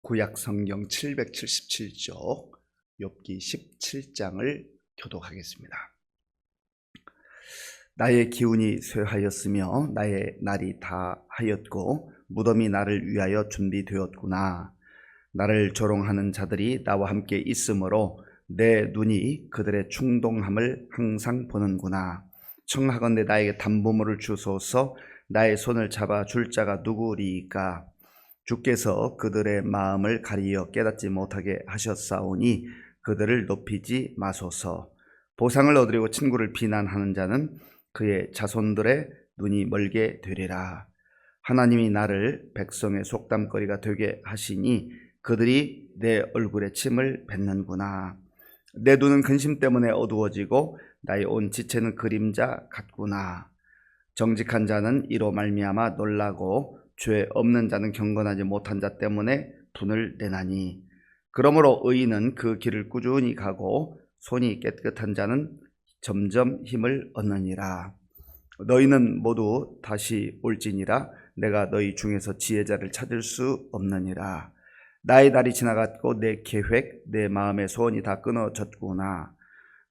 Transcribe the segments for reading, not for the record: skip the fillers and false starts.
구약 성경 777쪽 욥기 17장을 교독하겠습니다. 나의 기운이 쇠하였으며 나의 날이 다하였고 무덤이 나를 위하여 준비되었구나. 나를 조롱하는 자들이 나와 함께 있으므로 내 눈이 그들의 충동함을 항상 보는구나. 청하건대 나에게 담보물을 주소서. 나의 손을 잡아 줄 자가 누구리이까? 주께서 그들의 마음을 가리어 깨닫지 못하게 하셨사오니 그들을 높이지 마소서. 보상을 얻으려고 친구를 비난하는 자는 그의 자손들의 눈이 멀게 되리라. 하나님이 나를 백성의 속담거리가 되게 하시니 그들이 내 얼굴에 침을 뱉는구나. 내 눈은 근심 때문에 어두워지고 나의 온 지체는 그림자 같구나. 정직한 자는 이로 말미암아 놀라고 죄 없는 자는 경건하지 못한 자 때문에 분을 내나니, 그러므로 의인은 그 길을 꾸준히 가고 손이 깨끗한 자는 점점 힘을 얻느니라. 너희는 모두 다시 올지니라. 내가 너희 중에서 지혜자를 찾을 수 없느니라. 나의 날이 지나갔고 내 계획, 내 마음의 소원이 다 끊어졌구나.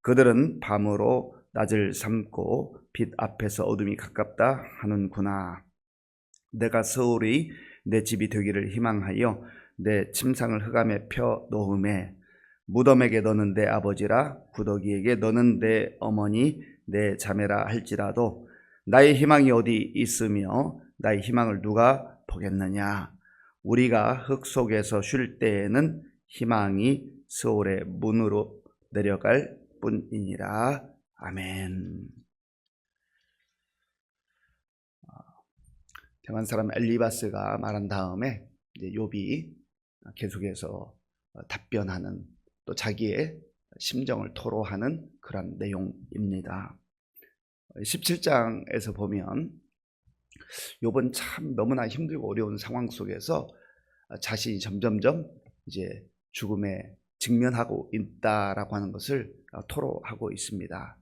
그들은 밤으로 낮을 삼고 빛 앞에서 어둠이 가깝다 하는구나. 내가 서울이 내 집이 되기를 희망하여 내 침상을 흑암에 펴 놓음에, 무덤에게 너는 내 아버지라 구더기에게 너는 내 어머니 내 자매라 할지라도 나의 희망이 어디 있으며 나의 희망을 누가 보겠느냐? 우리가 흙 속에서 쉴 때에는 희망이 스올의 문으로 내려갈 뿐이니라. 아멘. 대만 사람 엘리바스가 말한 다음에 이제 욥이 계속해서 답변하는, 또 자기의 심정을 토로하는 그런 내용입니다. 17장에서 보면 욥은 참 너무나 힘들고 어려운 상황 속에서 자신이 점점점 이제 죽음에 직면하고 있다라고 하는 것을 토로하고 있습니다.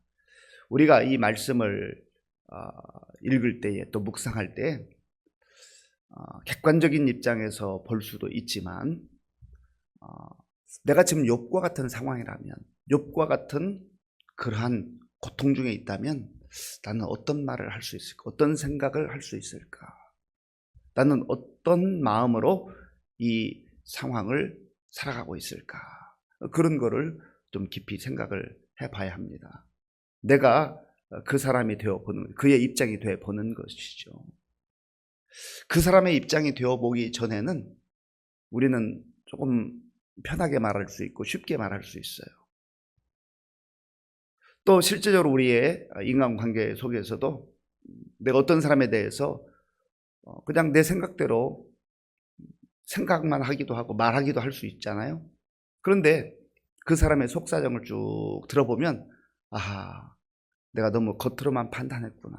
우리가 이 말씀을 읽을 때에, 또 묵상할 때 객관적인 입장에서 볼 수도 있지만, 내가 지금 욥과 같은 상황이라면, 욥과 같은 그러한 고통 중에 있다면 나는 어떤 말을 할 수 있을까? 어떤 생각을 할 수 있을까? 나는 어떤 마음으로 이 상황을 살아가고 있을까? 그런 거를 좀 깊이 생각을 해봐야 합니다. 내가 그 사람이 되어보는, 그의 입장이 되어보는 것이죠. 그 사람의 입장이 되어보기 전에는 우리는 조금 편하게 말할 수 있고 쉽게 말할 수 있어요. 또 실제적으로 우리의 인간관계 속에서도 내가 어떤 사람에 대해서 그냥 내 생각대로 생각만 하기도 하고 말하기도 할 수 있잖아요. 그런데 그 사람의 속사정을 쭉 들어보면, 아하, 내가 너무 겉으로만 판단했구나.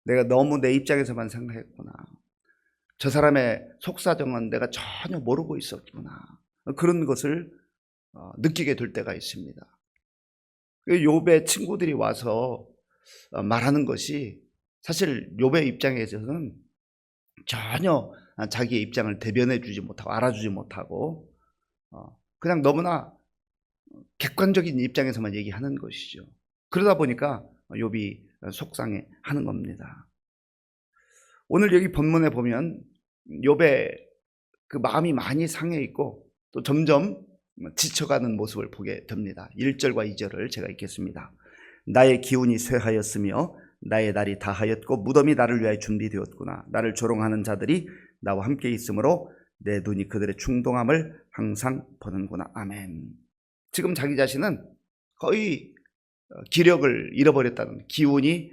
내가 너무 내 입장에서만 생각했구나. 저 사람의 속사정은 내가 전혀 모르고 있었구나. 그런 것을 느끼게 될 때가 있습니다. 욥의 친구들이 와서 말하는 것이 사실 욥의 입장에서는 전혀 자기의 입장을 대변해 주지 못하고 알아주지 못하고 그냥 너무나 객관적인 입장에서만 얘기하는 것이죠. 그러다 보니까 욥이 속상해하는 겁니다. 오늘 여기 본문에 보면 욥의 그 마음이 많이 상해 있고 또 점점 지쳐가는 모습을 보게 됩니다. 1절과 2절을 제가 읽겠습니다. 나의 기운이 쇠하였으며 나의 날이 다하였고 무덤이 나를 위하여 준비되었구나. 나를 조롱하는 자들이 나와 함께 있으므로 내 눈이 그들의 충동함을 항상 보는구나. 아멘. 지금 자기 자신은 거의 기력을 잃어버렸다는, 기운이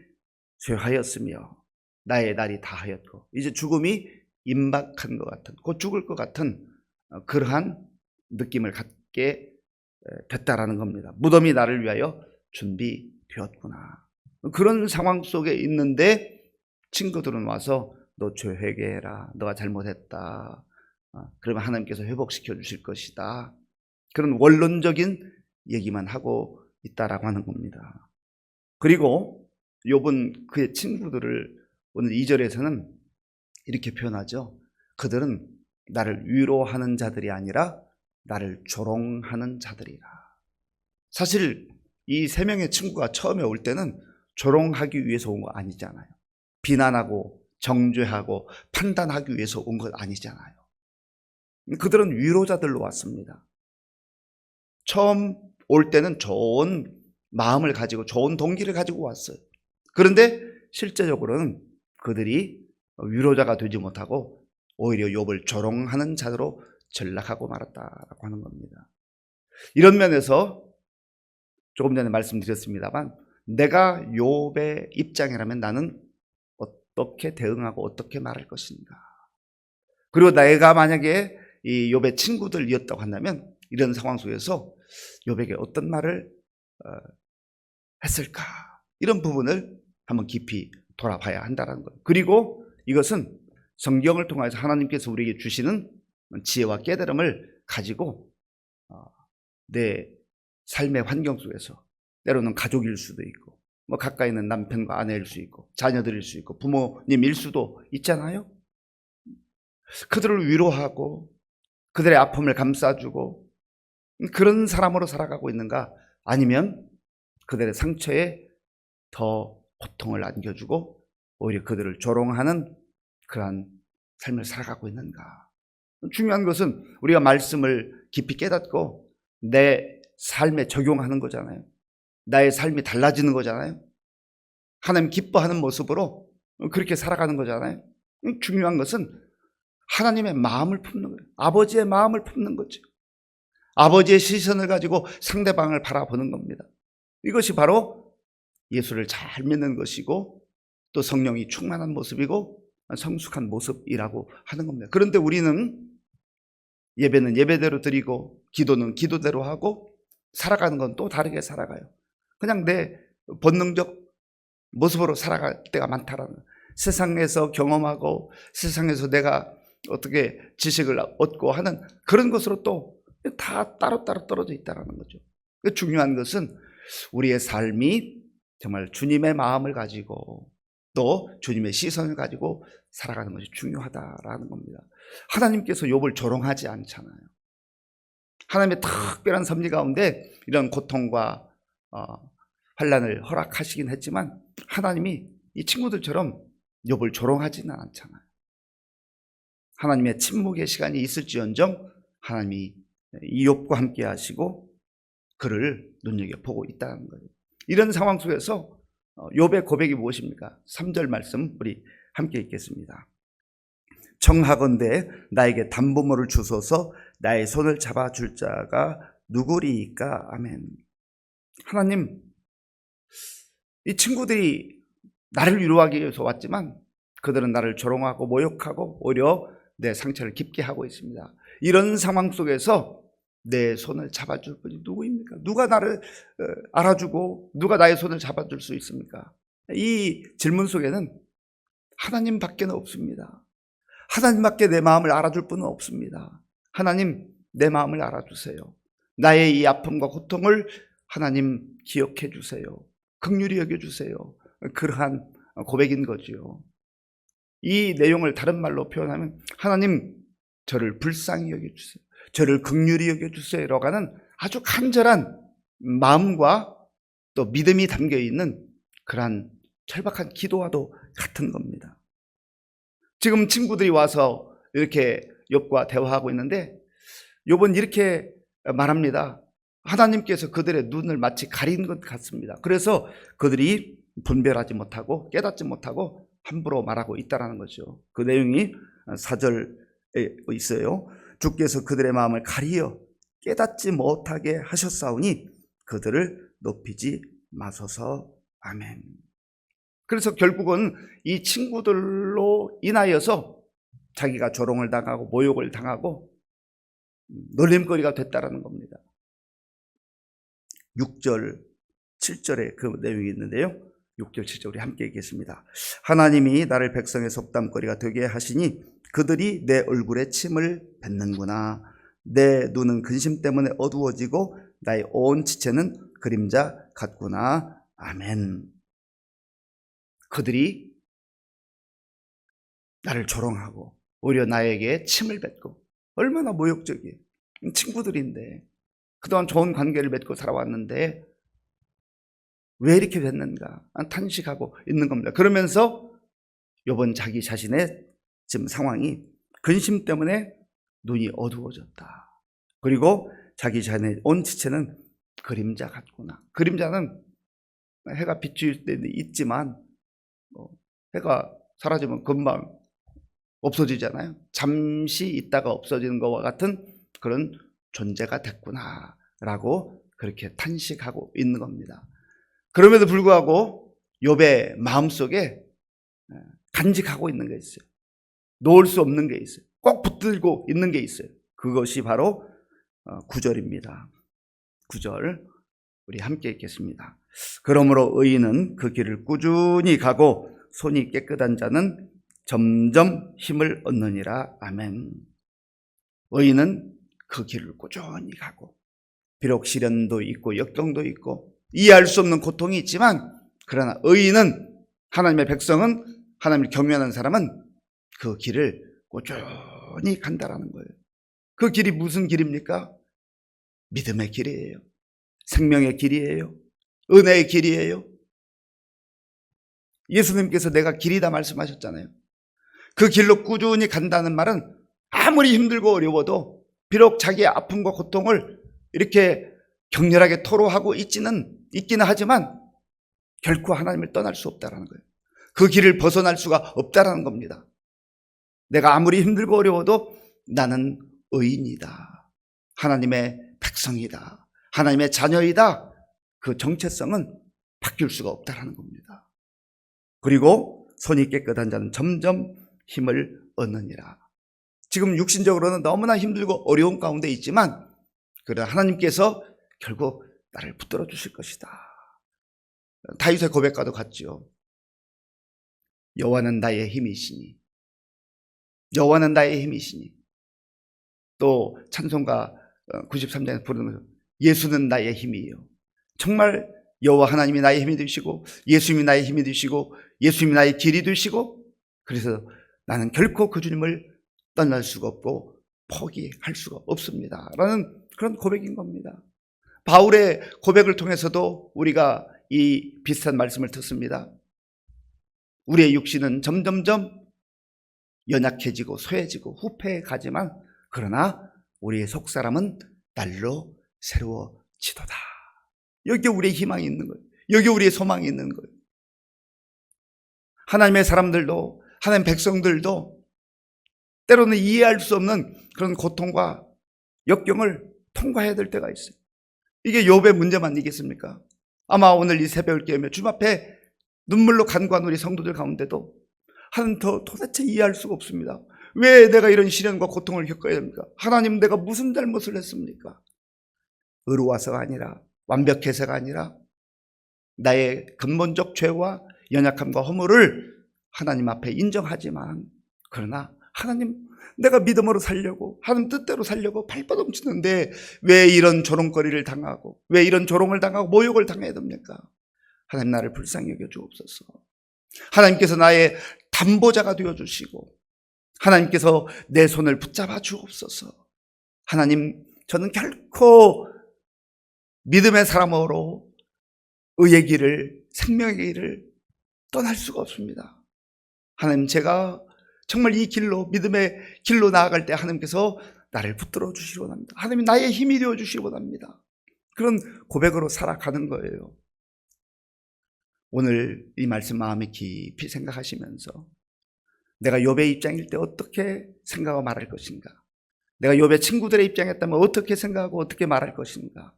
쇠하였으며 나의 날이 다하였고 이제 죽음이 임박한 것 같은, 곧 죽을 것 같은 그러한 느낌을 갖게 됐다라는 겁니다. 무덤이 나를 위하여 준비되었구나. 그런 상황 속에 있는데 친구들은 와서 너 죄 회개해라. 너가 잘못했다. 그러면 하나님께서 회복시켜 주실 것이다. 그런 원론적인 얘기만 하고 있다라고 하는 겁니다. 그리고 욥은 그의 친구들을 오늘 2절에서는 이렇게 표현하죠. 그들은 나를 위로하는 자들이 아니라 나를 조롱하는 자들이라. 사실 이 세 명의 친구가 처음에 올 때는 조롱하기 위해서 온 거 아니잖아요. 비난하고 정죄하고 판단하기 위해서 온 것 아니잖아요. 그들은 위로자들로 왔습니다. 처음 올 때는 좋은 마음을 가지고 좋은 동기를 가지고 왔어요. 그런데 실제적으로는 그들이 위로자가 되지 못하고 오히려 욥을 조롱하는 자로 전락하고 말았다라고 하는 겁니다. 이런 면에서 조금 전에 말씀드렸습니다만 내가 욥의 입장이라면 나는 어떻게 대응하고 어떻게 말할 것인가. 그리고 내가 만약에 이 욥의 친구들이었다고 한다면 이런 상황 속에서 욥에게 어떤 말을 했을까. 이런 부분을 한번 깊이 돌아봐야 한다는 거예요. 그리고 이것은 성경을 통해서 하나님께서 우리에게 주시는 지혜와 깨달음을 가지고 내 삶의 환경 속에서 때로는 가족일 수도 있고 뭐 가까이 있는 남편과 아내일 수 있고 자녀들일 수 있고 부모님일 수도 있잖아요. 그들을 위로하고 그들의 아픔을 감싸주고 그런 사람으로 살아가고 있는가, 아니면 그들의 상처에 더 고통을 안겨주고 오히려 그들을 조롱하는 그러한 삶을 살아가고 있는가. 중요한 것은 우리가 말씀을 깊이 깨닫고 내 삶에 적용하는 거잖아요. 나의 삶이 달라지는 거잖아요. 하나님 기뻐하는 모습으로 그렇게 살아가는 거잖아요. 중요한 것은 하나님의 마음을 품는 거예요. 아버지의 마음을 품는 거죠. 아버지의 시선을 가지고 상대방을 바라보는 겁니다. 이것이 바로 예수를 잘 믿는 것이고 또 성령이 충만한 모습이고 성숙한 모습이라고 하는 겁니다. 그런데 우리는 예배는 예배대로 드리고 기도는 기도대로 하고 살아가는 건 또 다르게 살아가요. 그냥 내 본능적 모습으로 살아갈 때가 많다라는, 세상에서 경험하고 세상에서 내가 어떻게 지식을 얻고 하는 그런 것으로 또 다 따로따로 떨어져 있다는 거죠. 중요한 것은 우리의 삶이 정말 주님의 마음을 가지고 또 주님의 시선을 가지고 살아가는 것이 중요하다라는 겁니다. 하나님께서 욥을 조롱하지 않잖아요. 하나님의 특별한 섭리 가운데 이런 고통과 환난을 허락하시긴 했지만 하나님이 이 친구들처럼 욥을 조롱하지는 않잖아요. 하나님의 침묵의 시간이 있을지언정 하나님이 이 욥과 함께 하시고 그를 눈여겨보고 있다는 거예요. 이런 상황 속에서 욥의 고백이 무엇입니까? 3절 말씀 우리 함께 읽겠습니다. 청하건대 나에게 담보물을 주소서, 나의 손을 잡아줄 자가 누구리이까? 아멘. 하나님, 이 친구들이 나를 위로하기 위해서 왔지만 그들은 나를 조롱하고 모욕하고 오히려 내 상처를 깊게 하고 있습니다. 이런 상황 속에서 내 손을 잡아줄 분이 누구입니까? 누가 나를 알아주고 누가 나의 손을 잡아줄 수 있습니까? 이 질문 속에는 하나님밖에 없습니다. 하나님밖에 내 마음을 알아줄 분은 없습니다. 하나님, 내 마음을 알아주세요. 나의 이 아픔과 고통을 하나님 기억해 주세요. 긍휼히 여겨주세요. 그러한 고백인 거지요. 이 내용을 다른 말로 표현하면 하나님, 저를 불쌍히 여겨주세요. 저를 긍휼히 여겨주세요라고 하는 아주 간절한 마음과 또 믿음이 담겨있는 그러한 절박한 기도와도 같은 겁니다. 지금 친구들이 와서 이렇게 욥과 대화하고 있는데 욥은 이렇게 말합니다. 하나님께서 그들의 눈을 마치 가린 것 같습니다. 그래서 그들이 분별하지 못하고 깨닫지 못하고 함부로 말하고 있다는 거죠. 그 내용이 4절에 있어요. 주께서 그들의 마음을 가리어 깨닫지 못하게 하셨사오니 그들을 높이지 마소서. 아멘. 그래서 결국은 이 친구들로 인하여서 자기가 조롱을 당하고 모욕을 당하고 놀림거리가 됐다라는 겁니다. 6절, 7절에 그 내용이 있는데요. 6절, 7절 우리 함께 읽겠습니다. 하나님이 나를 백성의 속담거리가 되게 하시니 그들이 내 얼굴에 침을 뱉는구나. 내 눈은 근심 때문에 어두워지고 나의 온 지체는 그림자 같구나. 아멘. 그들이 나를 조롱하고 오히려 나에게 침을 뱉고 얼마나 모욕적이에요. 친구들인데 그동안 좋은 관계를 맺고 살아왔는데 왜 이렇게 됐는가 탄식하고 있는 겁니다. 그러면서 욥은 자기 자신의 지금 상황이 근심 때문에 눈이 어두워졌다. 그리고 자기 자신의 온 지체는 그림자 같구나. 그림자는 해가 비출 때도 있지만 해가 사라지면 금방 없어지잖아요. 잠시 있다가 없어지는 것과 같은 그런 존재가 됐구나 라고 그렇게 탄식하고 있는 겁니다. 그럼에도 불구하고 욥의 마음속에 간직하고 있는 게 있어요. 놓을 수 없는 게 있어요. 꼭 붙들고 있는 게 있어요. 그것이 바로 9절입니다. 9절 우리 함께 읽겠습니다. 그러므로 의인은 그 길을 꾸준히 가고 손이 깨끗한 자는 점점 힘을 얻느니라. 아멘. 의인은 그 길을 꾸준히 가고 비록 시련도 있고 역경도 있고 이해할 수 없는 고통이 있지만 그러나 의인은 하나님의 백성은 하나님을 경외하는 사람은 그 길을 꾸준히 간다라는 거예요. 그 길이 무슨 길입니까? 믿음의 길이에요. 생명의 길이에요. 은혜의 길이에요. 예수님께서 내가 길이다 말씀하셨잖아요. 그 길로 꾸준히 간다는 말은 아무리 힘들고 어려워도 비록 자기의 아픔과 고통을 이렇게 격렬하게 토로하고 있기는 하지만 결코 하나님을 떠날 수 없다는 거예요. 그 길을 벗어날 수가 없다는 겁니다. 내가 아무리 힘들고 어려워도 나는 의인이다. 하나님의 백성이다. 하나님의 자녀이다. 그 정체성은 바뀔 수가 없다는 겁니다. 그리고 손이 깨끗한 자는 점점 힘을 얻느니라. 지금 육신적으로는 너무나 힘들고 어려운 가운데 있지만 그러나 하나님께서 결국 나를 붙들어 주실 것이다. 다윗의 고백과도 같죠. 여호와는 나의 힘이시니, 여호와는 나의 힘이시니. 또 찬송가 93장에서 부르는 예수는 나의 힘이에요. 정말 여호와 하나님이 나의 힘이 되시고 예수님이 나의 힘이 되시고 예수님이 나의 길이 되시고 그래서 나는 결코 그 주님을 떠날 수가 없고 포기할 수가 없습니다 라는 그런 고백인 겁니다. 바울의 고백을 통해서도 우리가 이 비슷한 말씀을 듣습니다. 우리의 육신은 점점점 연약해지고 소해지고 후패해가지만 그러나 우리의 속사람은 날로 새로워지도다. 여기 우리의 희망이 있는 거예요. 여기 우리의 소망이 있는 거예요. 하나님의 사람들도 하나님의 백성들도 때로는 이해할 수 없는 그런 고통과 역경을 통과해야 될 때가 있어요. 이게 욥의 문제만 있겠습니까? 아마 오늘 이 새벽을 깨우며 주님 앞에 눈물로 간구한 우리 성도들 가운데도 하나님 도대체 이해할 수가 없습니다. 왜 내가 이런 시련과 고통을 겪어야 됩니까? 하나님 내가 무슨 잘못을 했습니까? 의로워서가 아니라 완벽해서가 아니라 나의 근본적 죄와 연약함과 허물을 하나님 앞에 인정하지만 그러나 하나님 내가 믿음으로 살려고 하나님 뜻대로 살려고 발버둥치는데 왜 이런 조롱거리를 당하고 왜 이런 조롱을 당하고 모욕을 당해야 됩니까? 하나님 나를 불쌍히 여겨 주옵소서. 하나님께서 나의 담보자가 되어주시고 하나님께서 내 손을 붙잡아 주옵소서. 하나님 저는 결코 믿음의 사람으로 의의 길을 생명의 길을 떠날 수가 없습니다. 하나님 제가 정말 이 길로 믿음의 길로 나아갈 때 하나님께서 나를 붙들어 주시기 원합니다. 하나님이 나의 힘이 되어 주시기 원합니다. 그런 고백으로 살아가는 거예요. 오늘 이 말씀 마음에 깊이 생각하시면서 내가 욥의 입장일 때 어떻게 생각하고 말할 것인가, 내가 욥의 친구들의 입장이었다면 어떻게 생각하고 어떻게 말할 것인가,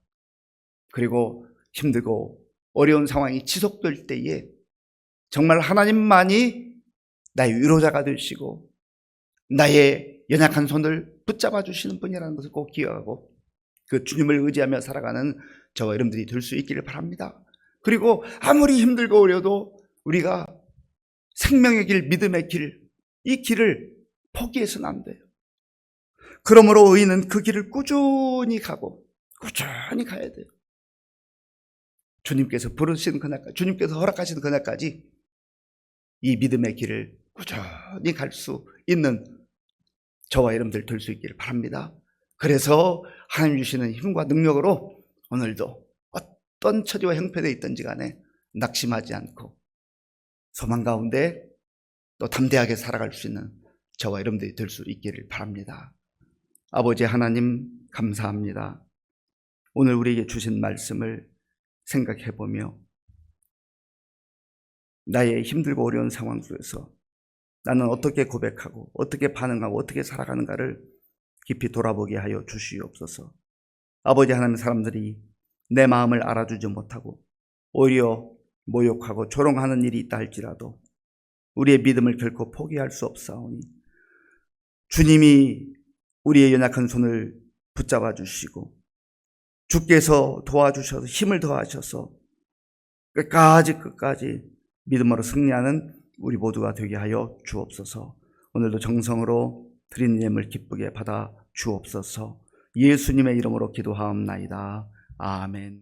그리고 힘들고 어려운 상황이 지속될 때에 정말 하나님만이 나의 위로자가 되시고 나의 연약한 손을 붙잡아 주시는 분이라는 것을 꼭 기억하고 그 주님을 의지하며 살아가는 저와 여러분들이 될 수 있기를 바랍니다. 그리고 아무리 힘들고 어려도 우리가 생명의 길, 믿음의 길, 이 길을 포기해서는 안 돼요. 그러므로 의인은 그 길을 꾸준히 가고 꾸준히 가야 돼요. 주님께서 부르시는 그날까지, 주님께서 허락하시는 그날까지 이 믿음의 길을 꾸준히 갈 수 있는 저와 여러분들 될 수 있기를 바랍니다. 그래서 하나님 주시는 힘과 능력으로 오늘도 어떤 처지와 형편에 있든지 간에 낙심하지 않고 소망 가운데 또 담대하게 살아갈 수 있는 저와 여러분들이 될 수 있기를 바랍니다. 아버지 하나님 감사합니다. 오늘 우리에게 주신 말씀을 생각해 보며 나의 힘들고 어려운 상황 속에서 나는 어떻게 고백하고 어떻게 반응하고 어떻게 살아가는가를 깊이 돌아보게 하여 주시옵소서. 아버지 하나님, 사람들이 내 마음을 알아주지 못하고 오히려 모욕하고 조롱하는 일이 있다 할지라도 우리의 믿음을 결코 포기할 수 없사오니 주님이 우리의 연약한 손을 붙잡아 주시고 주께서 도와주셔서 힘을 더하셔서 끝까지 믿음으로 승리하는 우리 모두가 되게 하여 주옵소서. 오늘도 정성으로 드리는 예물 기쁘게 받아 주옵소서. 예수님의 이름으로 기도하옵나이다. 아멘.